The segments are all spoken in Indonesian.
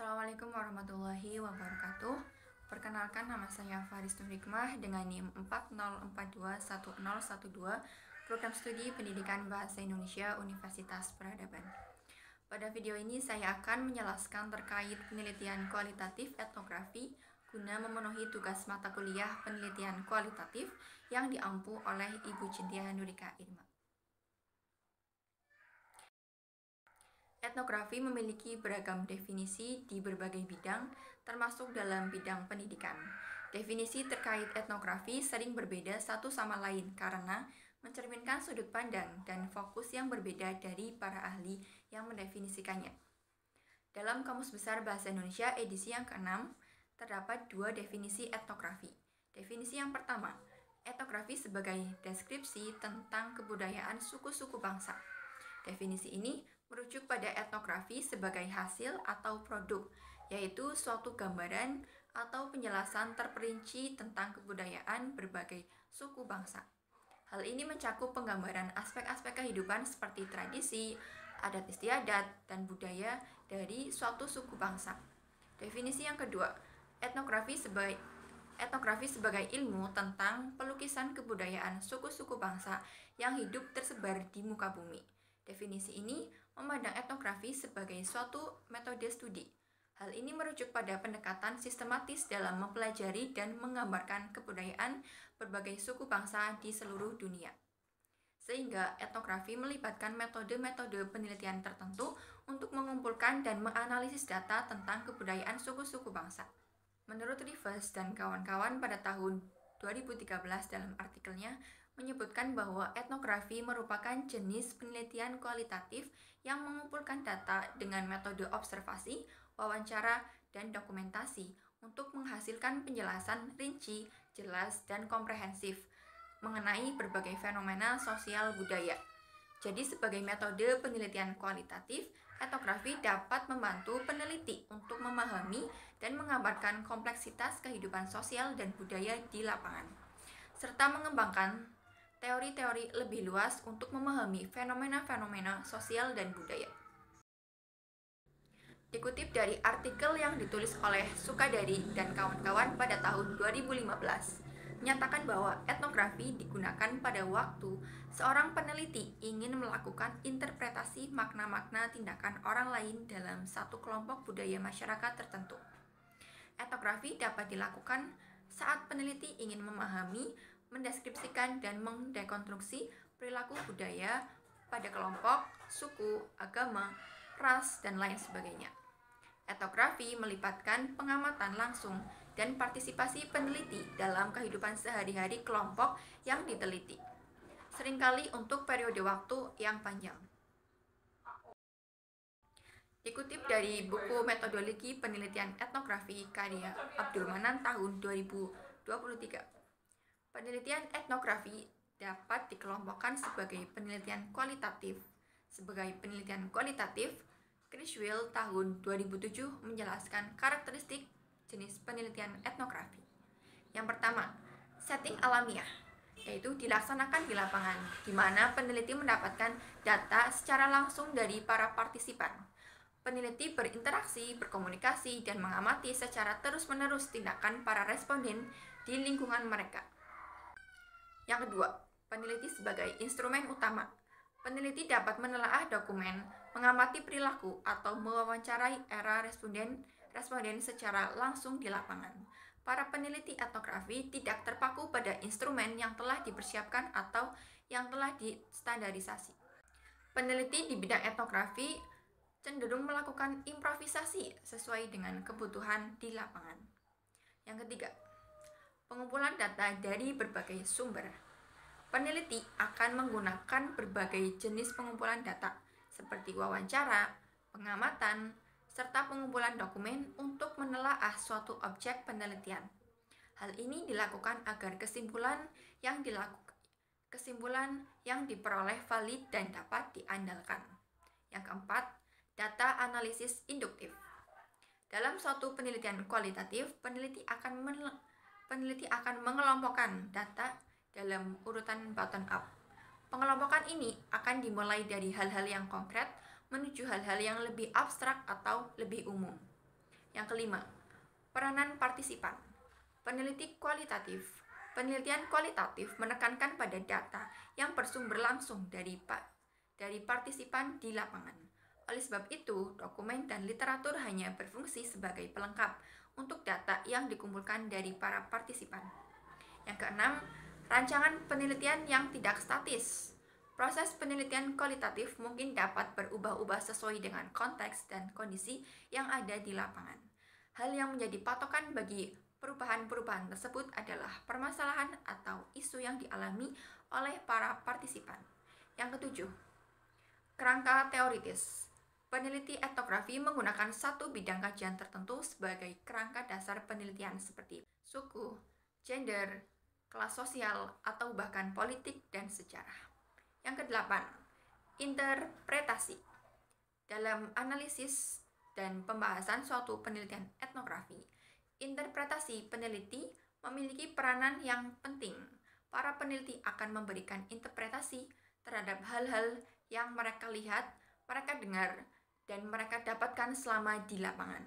Assalamualaikum warahmatullahi wabarakatuh. Perkenalkan, nama saya Faris Nur Hikmah dengan NIM 40421012, Program Studi Pendidikan Bahasa Indonesia Universitas Peradaban. Pada video ini saya akan menjelaskan terkait penelitian kualitatif etnografi guna memenuhi tugas mata kuliah penelitian kualitatif yang diampu oleh Ibu Cynthia Nurika Irma. Etnografi memiliki beragam definisi di berbagai bidang, termasuk dalam bidang pendidikan. Definisi terkait etnografi sering berbeda satu sama lain karena mencerminkan sudut pandang dan fokus yang berbeda dari para ahli yang mendefinisikannya. Dalam Kamus Besar Bahasa Indonesia edisi yang ke-6, terdapat dua definisi etnografi. Definisi yang pertama, etnografi sebagai deskripsi tentang kebudayaan suku-suku bangsa. Definisi ini merujuk pada etnografi sebagai hasil atau produk, yaitu suatu gambaran atau penjelasan terperinci tentang kebudayaan berbagai suku bangsa. Hal ini mencakup penggambaran aspek-aspek kehidupan seperti tradisi, adat istiadat, dan budaya dari suatu suku bangsa. Definisi yang kedua, etnografi sebagai ilmu tentang pelukisan kebudayaan suku-suku bangsa yang hidup tersebar di muka bumi. Definisi ini memandang etnografi sebagai suatu metode studi. Hal ini merujuk pada pendekatan sistematis dalam mempelajari dan menggambarkan kebudayaan berbagai suku bangsa di seluruh dunia. Sehingga etnografi melibatkan metode-metode penelitian tertentu untuk mengumpulkan dan menganalisis data tentang kebudayaan suku-suku bangsa. Menurut Rivers dan kawan-kawan pada tahun 2013 dalam artikelnya, menyebutkan bahwa etnografi merupakan jenis penelitian kualitatif yang mengumpulkan data dengan metode observasi, wawancara, dan dokumentasi untuk menghasilkan penjelasan rinci, jelas, dan komprehensif mengenai berbagai fenomena sosial budaya. Jadi sebagai metode penelitian kualitatif, etnografi dapat membantu peneliti untuk memahami dan menggambarkan kompleksitas kehidupan sosial dan budaya di lapangan, serta mengembangkan teori-teori lebih luas untuk memahami fenomena-fenomena sosial dan budaya. Dikutip dari artikel yang ditulis oleh Sukadari dan kawan-kawan pada tahun 2015, menyatakan bahwa etnografi digunakan pada waktu seorang peneliti ingin melakukan interpretasi makna-makna tindakan orang lain dalam satu kelompok budaya masyarakat tertentu. Etnografi dapat dilakukan saat peneliti ingin memahami, mendeskripsikan, dan mendekonstruksi perilaku budaya pada kelompok, suku, agama, ras, dan lain sebagainya. Etnografi melibatkan pengamatan langsung dan partisipasi peneliti dalam kehidupan sehari-hari kelompok yang diteliti, seringkali untuk periode waktu yang panjang. Dikutip dari buku Metodologi Penelitian Etnografi karya Abdul Manan tahun 2023. Penelitian etnografi dapat dikelompokkan sebagai penelitian kualitatif. Sebagai penelitian kualitatif, Criswell tahun 2007 menjelaskan karakteristik jenis penelitian etnografi. Yang pertama, setting alamiah, yaitu dilaksanakan di lapangan, di mana peneliti mendapatkan data secara langsung dari para partisipan. Peneliti berinteraksi, berkomunikasi, dan mengamati secara terus-menerus tindakan para responden di lingkungan mereka. Yang kedua, peneliti sebagai instrumen utama. Peneliti dapat menelaah dokumen, mengamati perilaku, atau mewawancarai era responden secara langsung di lapangan. Para peneliti etnografi tidak terpaku pada instrumen yang telah dipersiapkan atau yang telah distandarisasi. Peneliti di bidang etnografi cenderung melakukan improvisasi sesuai dengan kebutuhan di lapangan. Yang ketiga, pengumpulan data dari berbagai sumber. Peneliti akan menggunakan berbagai jenis pengumpulan data seperti wawancara, pengamatan, serta pengumpulan dokumen untuk menelaah suatu objek penelitian. Hal ini dilakukan agar kesimpulan yang diperoleh valid dan dapat diandalkan. Yang keempat, data analisis induktif. Dalam suatu penelitian kualitatif, peneliti akan mengelompokkan data dalam urutan bottom up. Pengelompokan ini akan dimulai dari hal-hal yang konkret menuju hal-hal yang lebih abstrak atau lebih umum. Yang kelima, peranan partisipan. Peneliti kualitatif. Penelitian kualitatif menekankan pada data yang bersumber langsung dari partisipan di lapangan. Oleh sebab itu, dokumen dan literatur hanya berfungsi sebagai pelengkap untuk data yang dikumpulkan dari para partisipan. Yang keenam, rancangan penelitian yang tidak statis. Proses penelitian kualitatif mungkin dapat berubah-ubah sesuai dengan konteks dan kondisi yang ada di lapangan. Hal yang menjadi patokan bagi perubahan-perubahan tersebut adalah permasalahan atau isu yang dialami oleh para partisipan. Yang ketujuh, kerangka teoritis. Peneliti etnografi menggunakan satu bidang kajian tertentu sebagai kerangka dasar penelitian seperti suku, gender, kelas sosial, atau bahkan politik dan sejarah. Yang kedelapan, interpretasi. Dalam analisis dan pembahasan suatu penelitian etnografi, interpretasi peneliti memiliki peranan yang penting. Para peneliti akan memberikan interpretasi terhadap hal-hal yang mereka lihat, mereka dengar, dan mereka dapatkan selama di lapangan.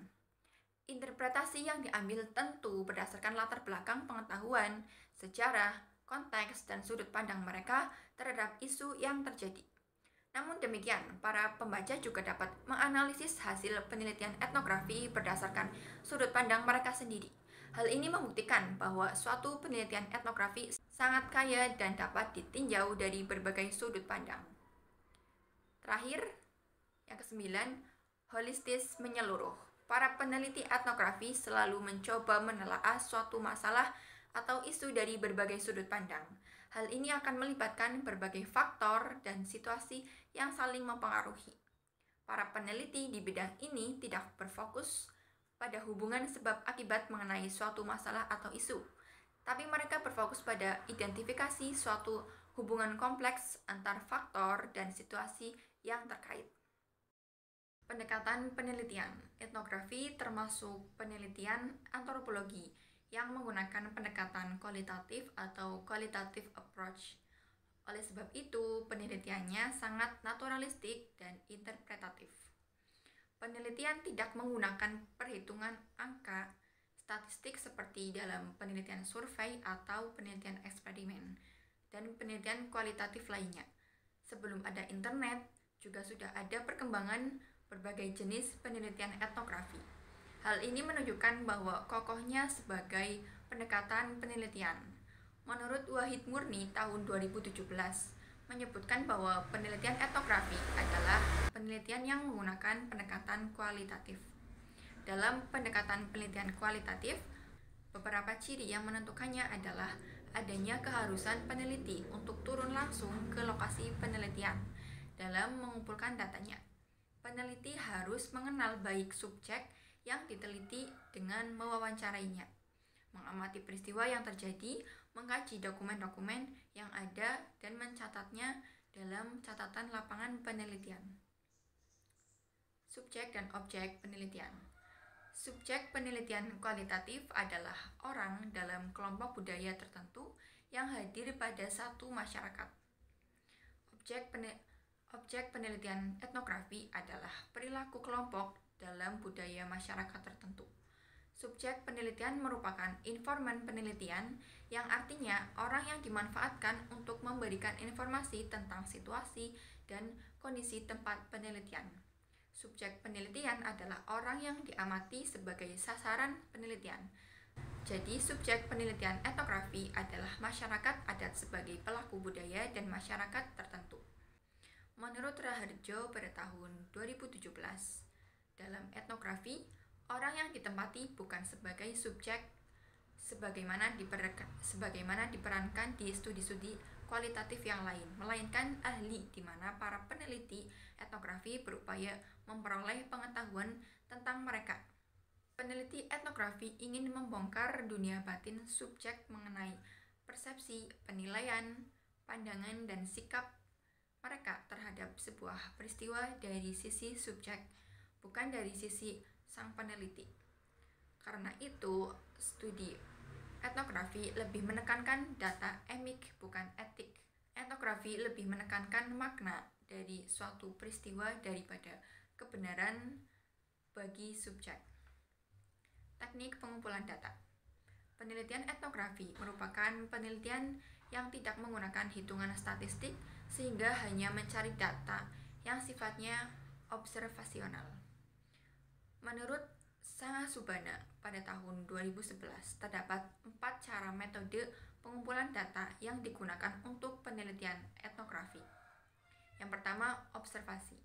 Interpretasi yang diambil tentu berdasarkan latar belakang pengetahuan, sejarah, konteks, dan sudut pandang mereka terhadap isu yang terjadi. Namun demikian, para pembaca juga dapat menganalisis hasil penelitian etnografi berdasarkan sudut pandang mereka sendiri. Hal ini membuktikan bahwa suatu penelitian etnografi sangat kaya dan dapat ditinjau dari berbagai sudut pandang. Terakhir, yang kesembilan, holistis menyeluruh. Para peneliti etnografi selalu mencoba menelaah suatu masalah atau isu dari berbagai sudut pandang. Hal ini akan melibatkan berbagai faktor dan situasi yang saling mempengaruhi. Para peneliti di bidang ini tidak berfokus pada hubungan sebab akibat mengenai suatu masalah atau isu, tapi mereka berfokus pada identifikasi suatu hubungan kompleks antar faktor dan situasi yang terkait. Pendekatan penelitian etnografi termasuk penelitian antropologi yang menggunakan pendekatan kualitatif atau qualitative approach. Oleh sebab itu, penelitiannya sangat naturalistik dan interpretatif. Penelitian tidak menggunakan perhitungan angka statistik seperti dalam penelitian survei atau penelitian eksperimen dan penelitian kualitatif lainnya. Sebelum ada internet, juga sudah ada perkembangan berbagai jenis penelitian etnografi. Hal ini menunjukkan bahwa kokohnya sebagai pendekatan penelitian. Menurut Wahid Murni tahun 2017 menyebutkan bahwa penelitian etnografi adalah penelitian yang menggunakan pendekatan kualitatif. Dalam pendekatan penelitian kualitatif, beberapa ciri yang menentukannya adalah adanya keharusan peneliti untuk turun langsung ke lokasi penelitian dalam mengumpulkan datanya. Peneliti harus mengenal baik subjek yang diteliti dengan mewawancarainya, mengamati peristiwa yang terjadi, mengkaji dokumen-dokumen yang ada, dan mencatatnya dalam catatan lapangan penelitian. Subjek dan objek penelitian. Subjek penelitian kualitatif adalah orang dalam kelompok budaya tertentu yang hadir pada satu masyarakat. Objek penelitian etnografi adalah perilaku kelompok dalam budaya masyarakat tertentu. Subjek penelitian merupakan informan penelitian, yang artinya orang yang dimanfaatkan untuk memberikan informasi tentang situasi dan kondisi tempat penelitian. Subjek penelitian adalah orang yang diamati sebagai sasaran penelitian. Jadi, subjek penelitian etnografi adalah masyarakat adat sebagai pelaku budaya dan masyarakat tertentu. Menurut Raharjo pada tahun 2017, dalam etnografi, orang yang ditempati bukan sebagai subjek sebagaimana diperankan di studi-studi kualitatif yang lain, melainkan ahli, di mana para peneliti etnografi berupaya memperoleh pengetahuan tentang mereka. Peneliti etnografi ingin membongkar dunia batin subjek mengenai persepsi, penilaian, pandangan, dan sikap mereka terhadap sebuah peristiwa dari sisi subjek, bukan dari sisi sang peneliti. Karena itu, studi etnografi lebih menekankan data emik, bukan etik. Etnografi lebih menekankan makna dari suatu peristiwa daripada kebenaran bagi subjek. Teknik pengumpulan data. Penelitian etnografi merupakan penelitian yang tidak menggunakan hitungan statistik sehingga hanya mencari data yang sifatnya observasional. Menurut Sangasubana pada tahun 2011 terdapat 4 cara metode pengumpulan data yang digunakan untuk penelitian etnografi. Yang pertama, observasi.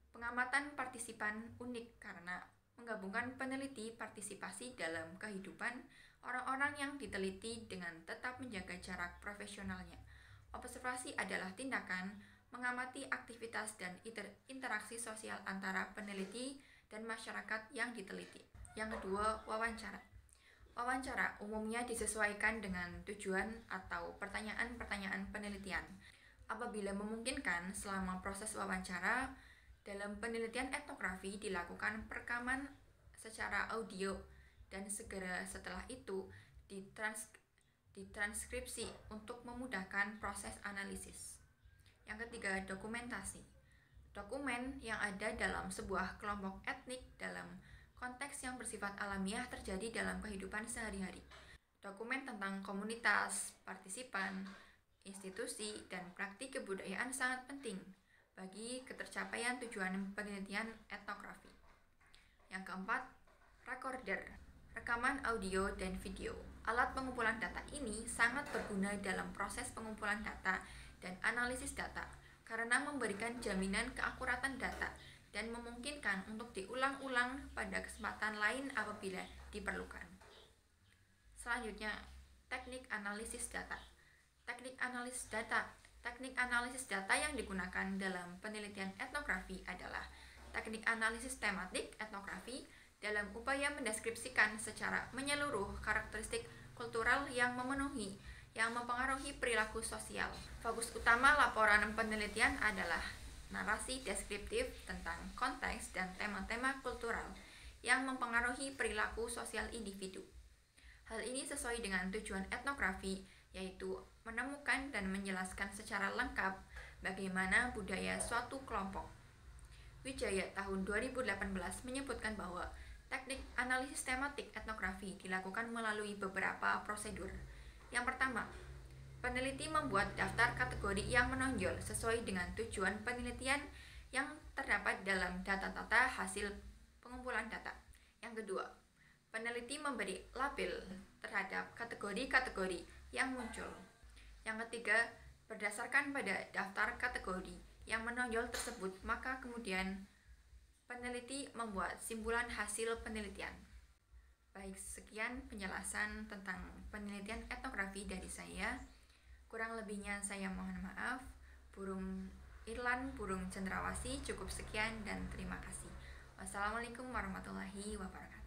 Pengamatan partisipan unik karena menggabungkan peneliti partisipasi dalam kehidupan orang-orang yang diteliti dengan tetap menjaga jarak profesionalnya. Observasi adalah tindakan mengamati aktivitas dan interaksi sosial antara peneliti dan masyarakat yang diteliti. Yang kedua, wawancara. Wawancara umumnya disesuaikan dengan tujuan atau pertanyaan-pertanyaan penelitian. Apabila memungkinkan, selama proses wawancara, dalam penelitian etnografi dilakukan perekaman secara audio dan segera setelah itu ditranskripsi untuk memudahkan proses analisis. Yang ketiga, dokumentasi. Dokumen yang ada dalam sebuah kelompok etnik dalam konteks yang bersifat alamiah terjadi dalam kehidupan sehari-hari. Dokumen tentang komunitas, partisipan, institusi, dan praktik kebudayaan sangat penting bagi ketercapaian tujuan penelitian etnografi. Yang keempat, recorder, rekaman audio dan video. Alat pengumpulan data ini sangat berguna dalam proses pengumpulan data dan analisis data karena memberikan jaminan keakuratan data dan memungkinkan untuk diulang-ulang pada kesempatan lain apabila diperlukan. Selanjutnya, teknik analisis data. Teknik analisis data yang digunakan dalam penelitian etnografi adalah teknik analisis tematik etnografi dalam upaya mendeskripsikan secara menyeluruh karakteristik kultural yang mempengaruhi perilaku sosial. Fokus utama laporan penelitian adalah narasi deskriptif tentang konteks dan tema-tema kultural yang mempengaruhi perilaku sosial individu. Hal ini sesuai dengan tujuan etnografi, yaitu menemukan dan menjelaskan secara lengkap bagaimana budaya suatu kelompok. Wijaya tahun 2018 menyebutkan bahwa teknik analisis tematik etnografi dilakukan melalui beberapa prosedur. Yang pertama, peneliti membuat daftar kategori yang menonjol sesuai dengan tujuan penelitian yang terdapat dalam data-data hasil pengumpulan data. Yang kedua, peneliti memberi label terhadap kategori-kategori yang muncul. Yang ketiga, berdasarkan pada daftar kategori yang menonjol tersebut, maka kemudian peneliti membuat simpulan hasil penelitian. Baik, sekian penjelasan tentang penelitian etnografi dari saya. Kurang lebihnya saya mohon maaf. Burung Irlan, burung cendrawasih, cukup sekian dan terima kasih. Wassalamualaikum warahmatullahi wabarakatuh.